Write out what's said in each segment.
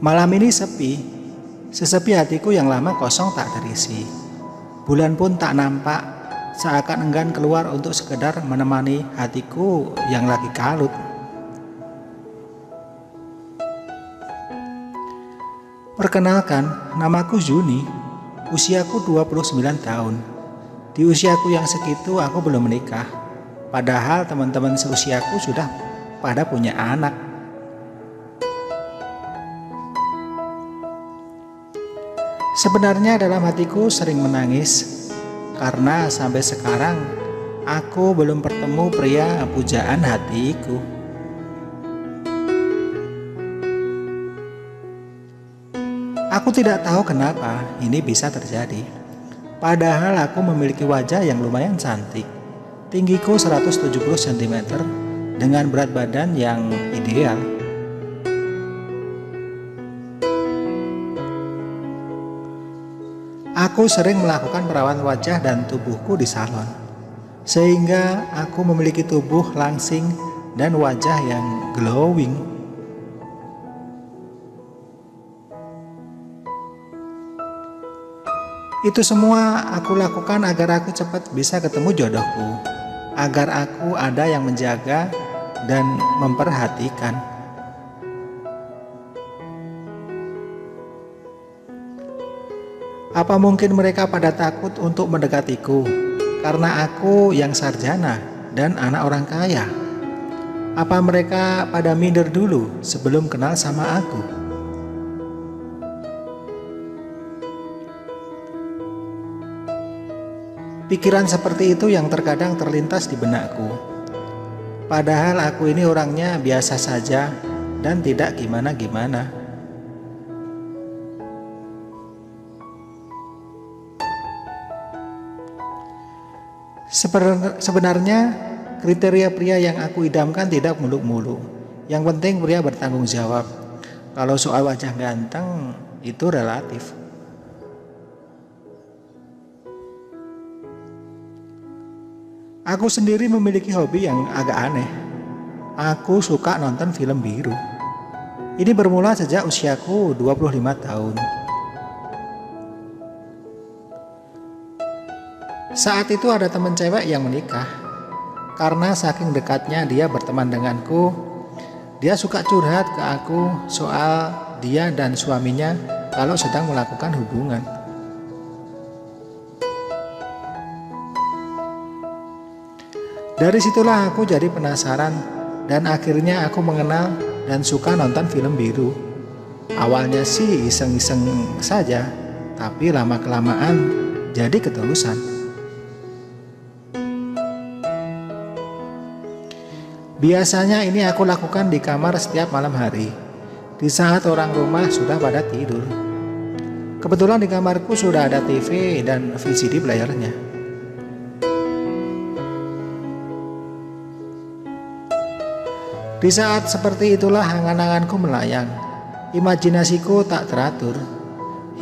Malam ini sepi, sesepi hatiku yang lama kosong tak terisi. Bulan pun tak nampak, seakan enggan keluar untuk sekedar menemani hatiku yang lagi kalut. Perkenalkan, namaku Juni, usiaku 29 tahun. Di usiaku yang segitu aku belum menikah, padahal teman-teman seusiaku sudah pada punya anak. Sebenarnya dalam hatiku sering menangis karena sampai sekarang aku belum bertemu pria pujaan hatiku. Aku tidak tahu kenapa ini bisa terjadi. Padahal aku memiliki wajah yang lumayan cantik. Tinggiku 170 cm dengan berat badan yang ideal. Aku sering melakukan perawatan wajah dan tubuhku di salon, sehingga aku memiliki tubuh langsing dan wajah yang glowing. Itu semua aku lakukan agar aku cepat bisa ketemu jodohku, agar aku ada yang menjaga dan memperhatikan. Apa mungkin mereka pada takut untuk mendekatiku karena aku yang sarjana dan anak orang kaya? Apa mereka pada minder dulu sebelum kenal sama aku? Pikiran seperti itu yang terkadang terlintas di benakku. Padahal aku ini orangnya biasa saja dan tidak gimana-gimana. Sebenarnya kriteria pria yang aku idamkan tidak muluk-muluk. Yang penting pria bertanggung jawab. Kalau soal wajah ganteng itu relatif. Aku sendiri memiliki hobi yang agak aneh. Aku suka nonton film biru. Ini bermula sejak usiaku 25 tahun. Saat itu ada teman cewek yang menikah. Karena saking dekatnya dia berteman denganku, dia suka curhat ke aku soal dia dan suaminya kalau sedang melakukan hubungan. Dari situlah aku jadi penasaran dan akhirnya aku mengenal dan suka nonton film biru. Awalnya sih iseng-iseng saja, tapi lama-kelamaan jadi ketulusan. Biasanya ini aku lakukan di kamar setiap malam hari, di saat orang rumah sudah pada tidur. Kebetulan di kamarku sudah ada TV dan VCD playernya. Di saat seperti itulah angan-anganku melayang, imajinasiku tak teratur,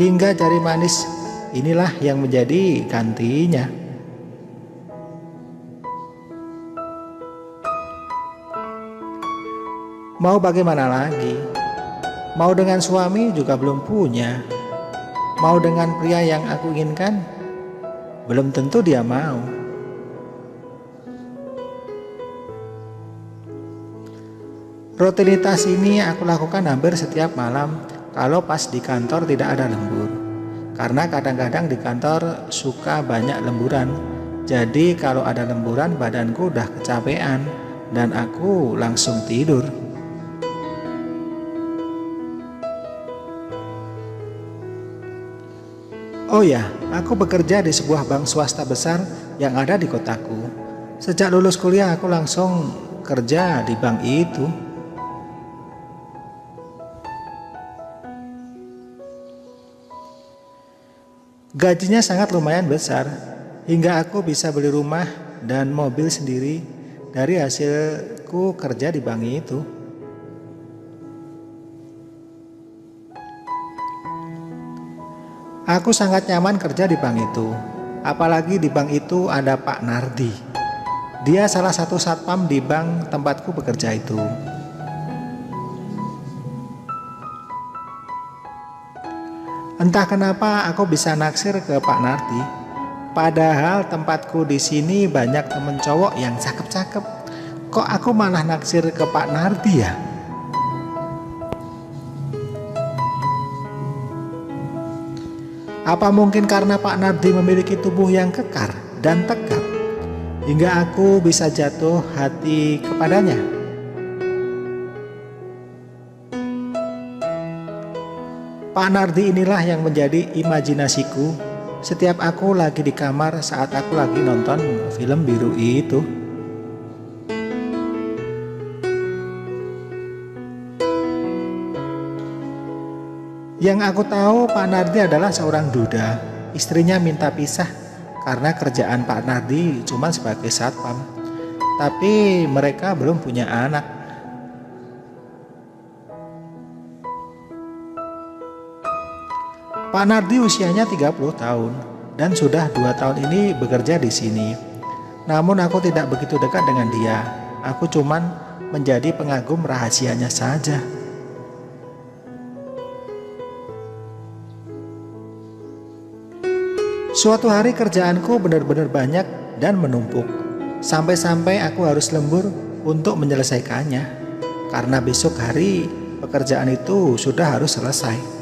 hingga jari manis inilah yang menjadi gantinya. Mau bagaimana lagi? Mau dengan suami juga belum punya. Mau dengan pria yang aku inginkan, belum tentu dia mau. Rutinitas ini aku lakukan hampir setiap malam kalau pas di kantor tidak ada lembur. Karena kadang-kadang di kantor suka banyak lemburan. Jadi kalau ada lemburan badanku udah kecapean dan aku langsung tidur. Oh ya, aku bekerja di sebuah bank swasta besar yang ada di kotaku. Sejak lulus kuliah aku langsung kerja di bank itu. Gajinya sangat lumayan besar, hingga aku bisa beli rumah dan mobil sendiri dari hasilku kerja di bank itu. Aku sangat nyaman kerja di bank itu. Apalagi di bank itu ada Pak Nardi. Dia salah satu satpam di bank tempatku bekerja itu. Entah kenapa aku bisa naksir ke Pak Nardi. Padahal tempatku di sini banyak temen cowok yang cakep-cakep. Kok aku malah naksir ke Pak Nardi ya? Apa mungkin karena Pak Nardi memiliki tubuh yang kekar dan tegap hingga aku bisa jatuh hati kepadanya? Pak Nardi inilah yang menjadi imajinasiku setiap aku lagi di kamar saat aku lagi nonton film biru itu. Yang aku tahu Pak Nardi adalah seorang duda. Istrinya minta pisah karena kerjaan Pak Nardi cuma sebagai satpam. Tapi mereka belum punya anak. Pak Nardi usianya 30 tahun dan sudah 2 tahun ini bekerja di sini. Namun aku tidak begitu dekat dengan dia. Aku cuman menjadi pengagum rahasianya saja. Suatu hari kerjaanku benar-benar banyak dan menumpuk. Sampai-sampai aku harus lembur untuk menyelesaikannya. Karena besok hari pekerjaan itu sudah harus selesai.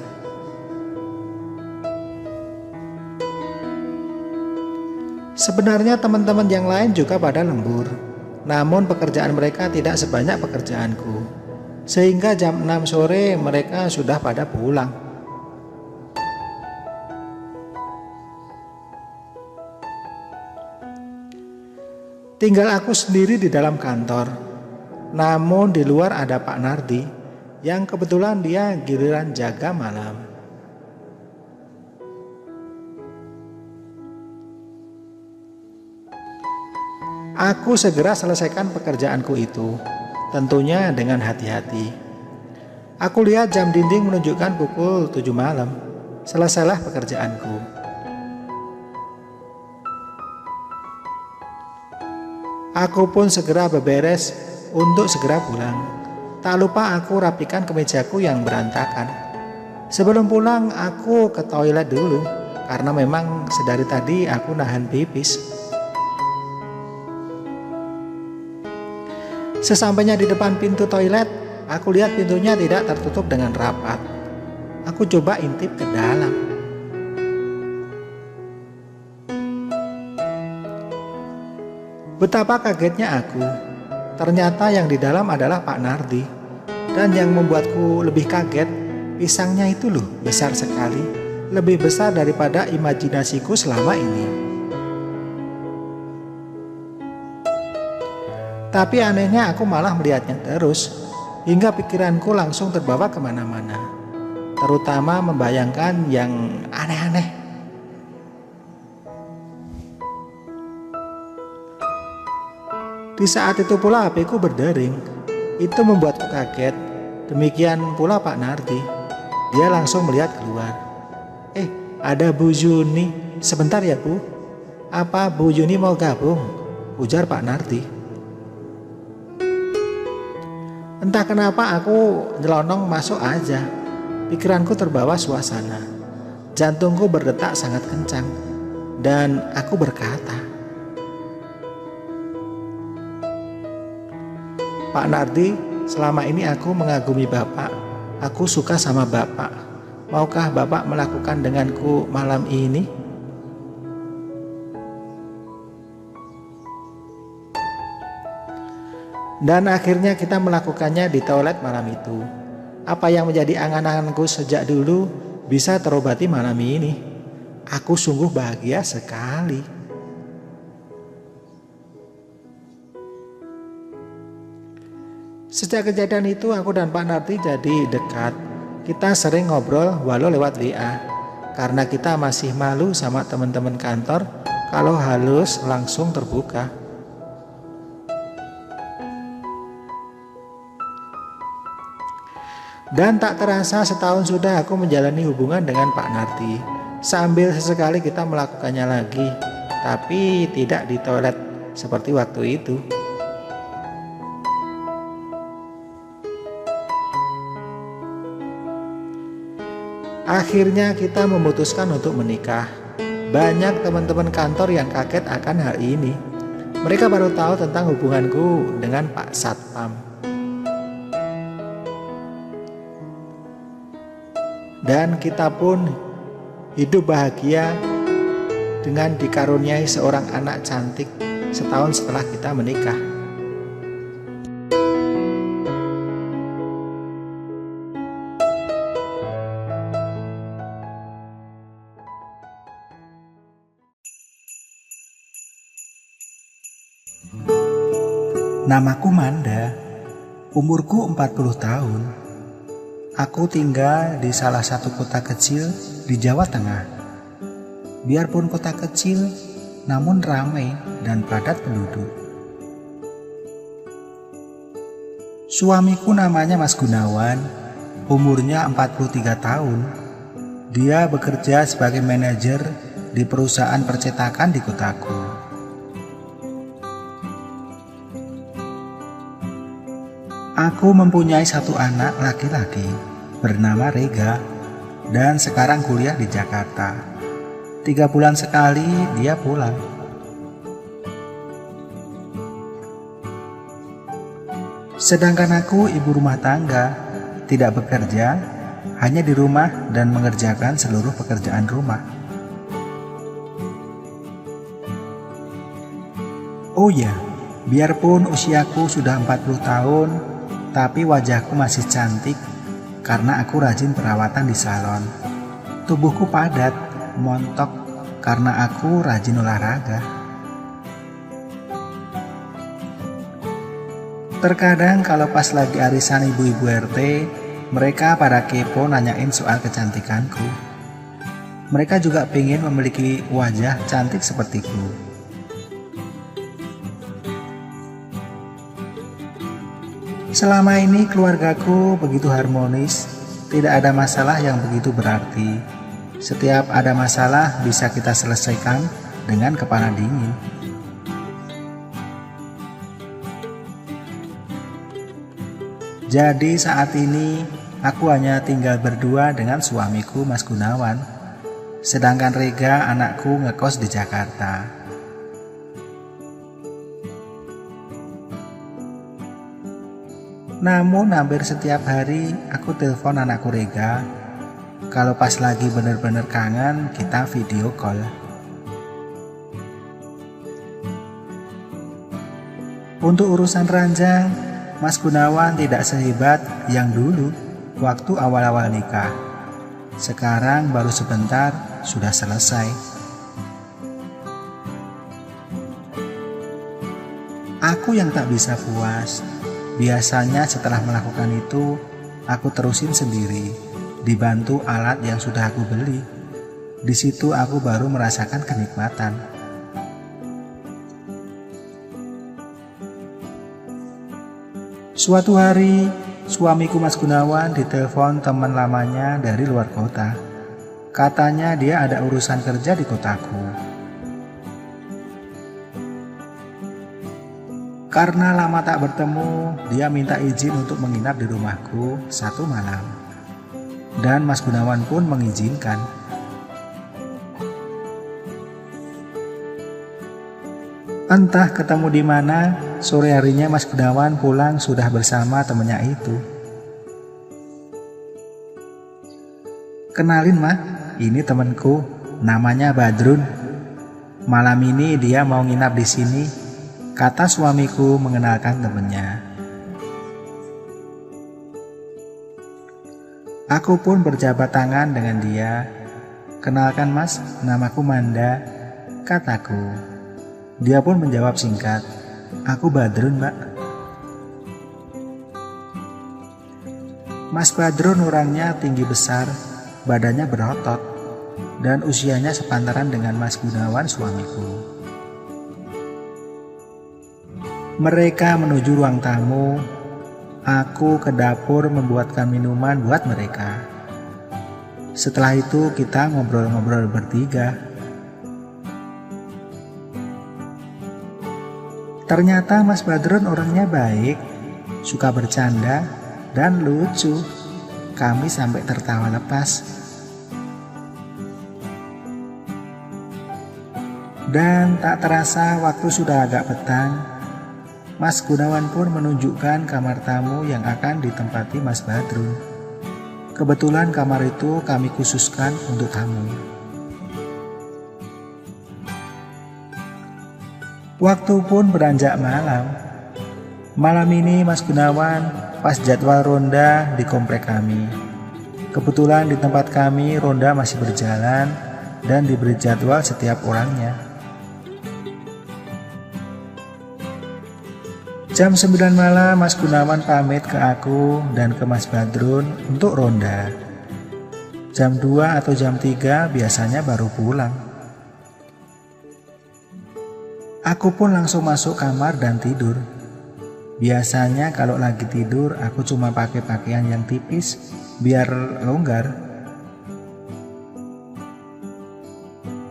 Sebenarnya teman-teman yang lain juga pada lembur. Namun pekerjaan mereka tidak sebanyak pekerjaanku. Sehingga jam 6 sore mereka sudah pada pulang. Tinggal aku sendiri di dalam kantor. Namun di luar ada Pak Nardi yang kebetulan dia giliran jaga malam. Aku segera selesaikan pekerjaanku itu, tentunya dengan hati-hati. Aku lihat jam dinding menunjukkan pukul 7 malam. Selesailah pekerjaanku. Aku pun segera beberes untuk segera pulang. Tak lupa aku rapikan kemejaku yang berantakan. Sebelum pulang aku ke toilet dulu, karena memang sedari tadi aku nahan pipis. Sesampainya di depan pintu toilet, aku lihat pintunya tidak tertutup dengan rapat. Aku coba intip ke dalam. Betapa kagetnya aku. Ternyata yang di dalam adalah Pak Nardi. Dan yang membuatku lebih kaget, pisangnya itu loh besar sekali. Lebih besar daripada imajinasiku selama ini. Tapi anehnya aku malah melihatnya terus, hingga pikiranku langsung terbawa kemana-mana. Terutama membayangkan yang aneh-aneh. Di saat itu pula HP-ku berdering. Itu membuatku kaget. Demikian pula Pak Nardi. Dia langsung melihat keluar. Ada Bu Yuni. Sebentar ya Bu. Apa Bu Yuni mau gabung? Ujar Pak Nardi. Entah kenapa aku nyelonong masuk aja. Pikiranku terbawa suasana. Jantungku berdetak sangat kencang. Dan aku berkata, Pak Nardi, selama ini aku mengagumi Bapak. Aku suka sama Bapak. Maukah Bapak melakukan denganku malam ini? Dan akhirnya kita melakukannya di toilet malam itu. Apa yang menjadi angan-anganku sejak dulu bisa terobati malam ini. Aku sungguh bahagia sekali. Sejak kejadian itu aku dan Pak Nardi jadi dekat. Kita sering ngobrol walau lewat WA. Karena kita masih malu sama teman-teman kantor kalau halus langsung terbuka. Dan tak terasa setahun sudah aku menjalani hubungan dengan Pak Nardi. Sambil sesekali kita melakukannya lagi. Tapi tidak di toilet seperti waktu itu. Akhirnya kita memutuskan untuk menikah. Banyak teman-teman kantor yang kaget akan hal ini. Mereka baru tahu tentang hubunganku dengan Pak Satpam. Dan kita pun hidup bahagia dengan dikaruniai seorang anak cantik setahun setelah kita menikah. Namaku Manda, umurku 40 tahun. Aku tinggal di salah satu kota kecil di Jawa Tengah. Biarpun kota kecil, namun ramai dan padat penduduk. Suamiku namanya Mas Gunawan, umurnya 43 tahun. Dia bekerja sebagai manajer di perusahaan percetakan di kotaku. Aku mempunyai satu anak laki-laki bernama Rega dan sekarang kuliah di Jakarta. 3 bulan sekali dia pulang. Sedangkan aku ibu rumah tangga, tidak bekerja, hanya di rumah dan mengerjakan seluruh pekerjaan rumah. Oh ya, biarpun usiaku sudah 40 tahun, tapi wajahku masih cantik karena aku rajin perawatan di salon. Tubuhku padat, montok karena aku rajin olahraga. Terkadang kalau pas lagi arisan ibu-ibu RT, mereka pada kepo nanyain soal kecantikanku. Mereka juga pengen memiliki wajah cantik sepertiku. Selama ini keluargaku begitu harmonis, tidak ada masalah yang begitu berarti. Setiap ada masalah bisa kita selesaikan dengan kepala dingin. Jadi saat ini aku hanya tinggal berdua dengan suamiku Mas Gunawan, sedangkan Rega anakku ngekos di Jakarta. Namun hampir setiap hari aku telepon anakku Rega. Kalau pas lagi bener-bener kangen, kita video call. Untuk urusan ranjang, Mas Gunawan tidak sehebat yang dulu waktu awal-awal nikah. Sekarang baru sebentar sudah selesai. Aku yang tak bisa puas. Biasanya setelah melakukan itu, aku terusin sendiri, dibantu alat yang sudah aku beli. Di situ aku baru merasakan kenikmatan. Suatu hari, suamiku Mas Gunawan ditelepon teman lamanya dari luar kota. Katanya dia ada urusan kerja di kotaku. Karena lama tak bertemu, dia minta izin untuk menginap di rumahku 1 malam. Dan Mas Gunawan pun mengizinkan. Entah ketemu di mana, sore harinya Mas Gunawan pulang sudah bersama temannya itu. Kenalin mah, ini temanku, namanya Badrun. Malam ini dia mau nginap di sini, kata suamiku mengenalkan temannya. Aku pun berjabat tangan dengan dia. Kenalkan Mas, namaku Manda, kataku. Dia pun menjawab singkat, aku Badrun Mbak. Mas Badrun orangnya tinggi besar, badannya berotot, dan usianya sepantaran dengan Mas Gunawan suamiku. Mereka menuju ruang tamu. Aku ke dapur membuatkan minuman buat mereka. Setelah itu kita ngobrol-ngobrol bertiga. Ternyata Mas Badrun orangnya baik, suka bercanda, dan lucu. Kami sampai tertawa lepas. Dan tak terasa waktu sudah agak petang. Mas Gunawan pun menunjukkan kamar tamu yang akan ditempati Mas Badrun. Kebetulan kamar itu kami khususkan untuk tamu. Waktu pun beranjak malam. Malam ini Mas Gunawan pas jadwal ronda di komplek kami. Kebetulan di tempat kami ronda masih berjalan dan diberi jadwal setiap orangnya. Jam 9 malam Mas Gunawan pamit ke aku dan ke Mas Badrun untuk ronda. Jam 2 atau jam 3 biasanya baru pulang. Aku pun langsung masuk kamar dan tidur. Biasanya kalau lagi tidur aku cuma pakai pakaian yang tipis biar longgar.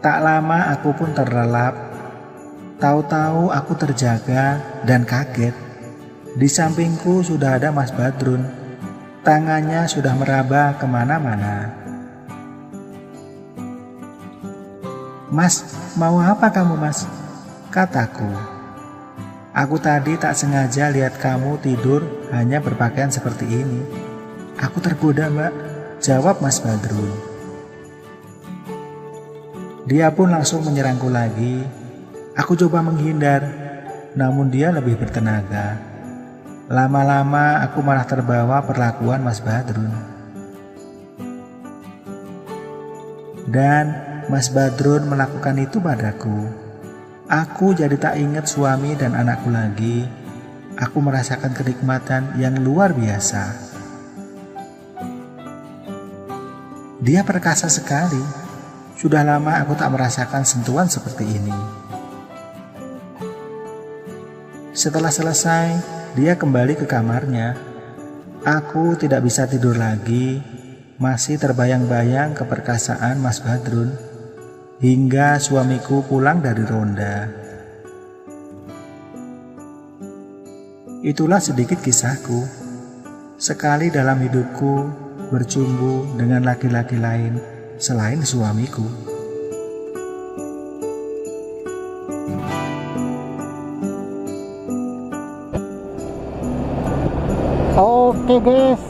Tak lama aku pun terlelap. Tahu-tahu aku terjaga dan kaget. Di sampingku sudah ada Mas Badrun. Tangannya sudah meraba kemana-mana. "Mas, mau apa kamu, Mas?" kataku. "Aku tadi tak sengaja lihat kamu tidur hanya berpakaian seperti ini. Aku tergoda, Mbak," jawab Mas Badrun. Dia pun langsung menyerangku lagi. Aku coba menghindar, namun dia lebih bertenaga. Lama-lama aku malah terbawa perlakuan Mas Badrun. Dan Mas Badrun melakukan itu padaku. Aku jadi tak ingat suami dan anakku lagi. Aku merasakan kenikmatan yang luar biasa. Dia perkasa sekali. Sudah lama aku tak merasakan sentuhan seperti ini. Setelah selesai, dia kembali ke kamarnya. Aku tidak bisa tidur lagi, masih terbayang-bayang keperkasaan Mas Badrun, hingga suamiku pulang dari ronda. Itulah sedikit kisahku. Sekali dalam hidupku bercumbu dengan laki-laki lain selain suamiku. Oke guys,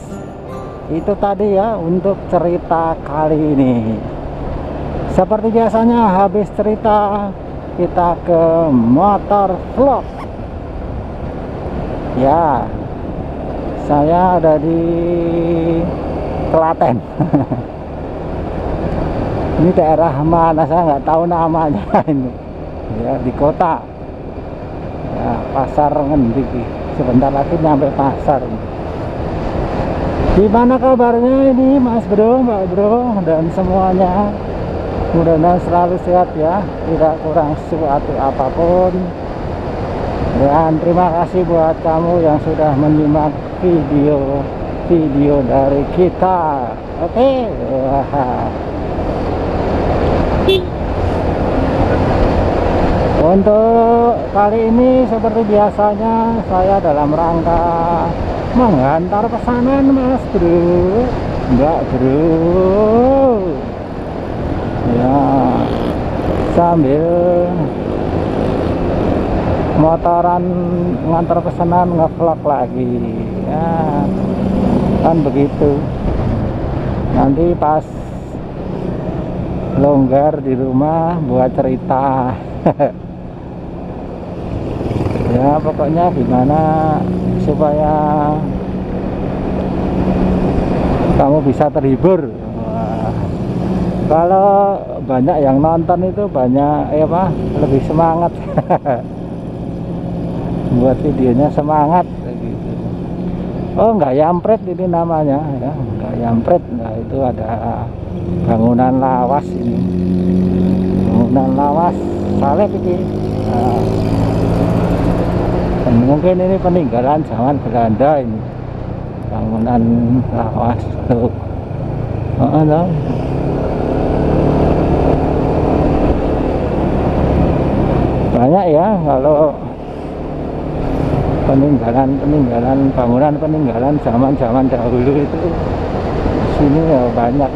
itu tadi ya untuk cerita kali ini. Seperti biasanya habis cerita kita ke motor vlog. Ya, saya ada di Klaten. Ini daerah mana saya nggak tahu namanya ini. Ya, di kota. Ya, pasar Ngendi. Sebentar lagi nyampe pasar. Gimana kabarnya ini Mas Bro, Mbak Bro, dan semuanya? Mudah-mudahan selalu sehat ya, tidak kurang sesuatu apapun. Dan terima kasih buat kamu yang sudah menyimak video dari kita. Oke. Untuk kali ini seperti biasanya saya dalam rangka menghantar pesanan Mas Bro, Mbak Bro. Ya, sambil motoran ngantar pesanan ngevlog lagi. Ya, kan begitu. Nanti pas longgar di rumah buat cerita. Ya pokoknya gimana supaya kamu bisa terhibur. Wah, kalau banyak yang nonton itu banyak lebih semangat. Buat videonya semangat gitu. Oh nggak yampret ini namanya ya, nggak yampret. Nah itu ada bangunan lawas ini, bangunan lawas salep ini. Nah, mungkin ini peninggalan zaman Belanda ini, bangunan lawas tuh. Banyak ya kalau peninggalan bangunan zaman dahulu itu sini ya banyak.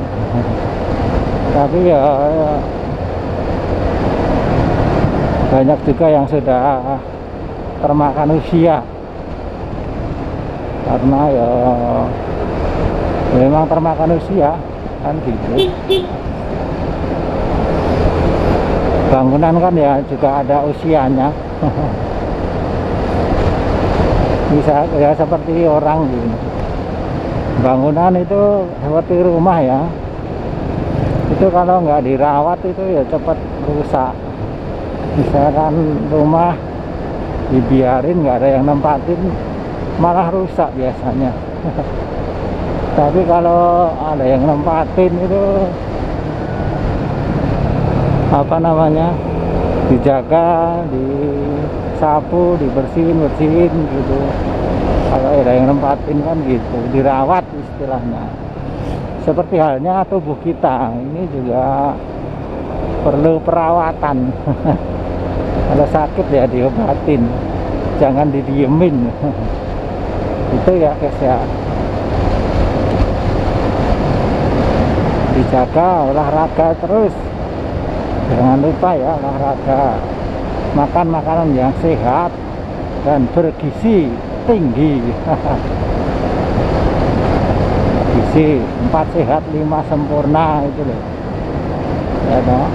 Tapi ya banyak juga yang sudah termakan usia, karena ya memang termakan usia kan gitu. Bangunan kan ya juga ada usianya. Bisa ya seperti orang gitu. Bangunan itu seperti rumah ya, itu kalau nggak dirawat itu ya cepat rusak. Misalkan rumah dibiarin nggak ada yang nempatin, malah rusak biasanya. Tapi kalau ada yang nempatin itu apa namanya, dijaga, disapu, dibersihin gitu. Kalau ada yang nempatin kan gitu, dirawat istilahnya. Seperti halnya tubuh kita ini juga perlu perawatan. Kalau sakit ya diobatin, jangan didiemin. Itu ya guys ya, dijaga, olahraga terus, jangan lupa ya olahraga, makan makanan yang sehat dan bergizi tinggi. Gizi 4 sehat 5 sempurna itu loh ya toh.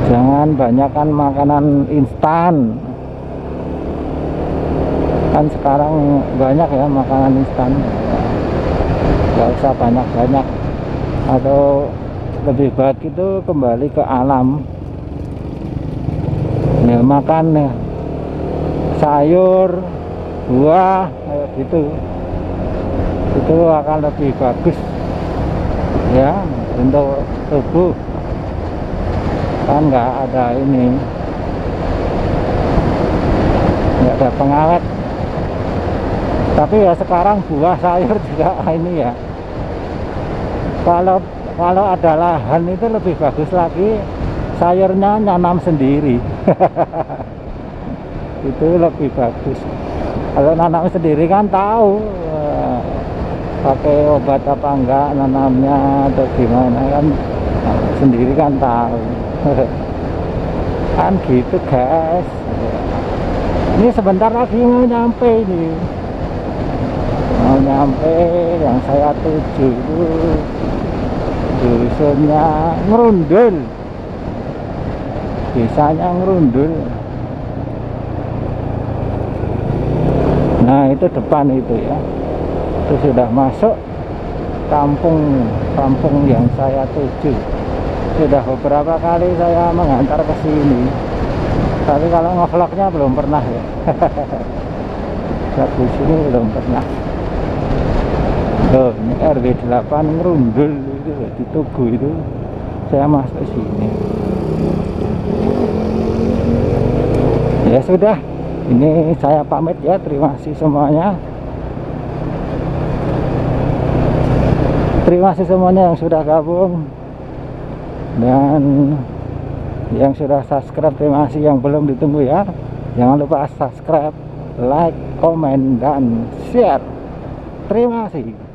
Jangan banyakkan makanan instan, kan sekarang banyak ya makanan instan. Gak usah banyak-banyak, atau lebih baik itu kembali ke alam ya, makan ya sayur, buah kayak gitu, itu akan lebih bagus ya untuk tubuh. Kan nggak ada ini, nggak ada pengawet. Tapi ya sekarang buah sayur juga ini ya, kalau ada lahan itu lebih bagus lagi, sayurnya nanam sendiri. Itu lebih bagus. Kalau nanam sendiri kan tahu pakai obat apa enggak nanamnya atau gimana, kan sendiri kan tahu. Kan gitu guys. Ini sebentar lagi mau nyampe ini, mau nyampe yang saya tuju itu dusunnya Ngerundul, desanya Ngerundul. Nah itu depan itu ya, itu sudah masuk kampung yang saya tuju. Sudah beberapa kali saya mengantar ke sini, tapi kalau ngevlognya belum pernah ya. Di sini belum pernah. Loh, ini RW 8 Ngerundul itu di Tugu itu, saya masuk sini. Ya sudah, ini saya pamit ya, terima kasih semuanya. Terima kasih semuanya yang sudah gabung, dan yang sudah subscribe terima kasih, yang belum ditunggu ya. Jangan lupa subscribe, like, komen, dan share. Terima kasih.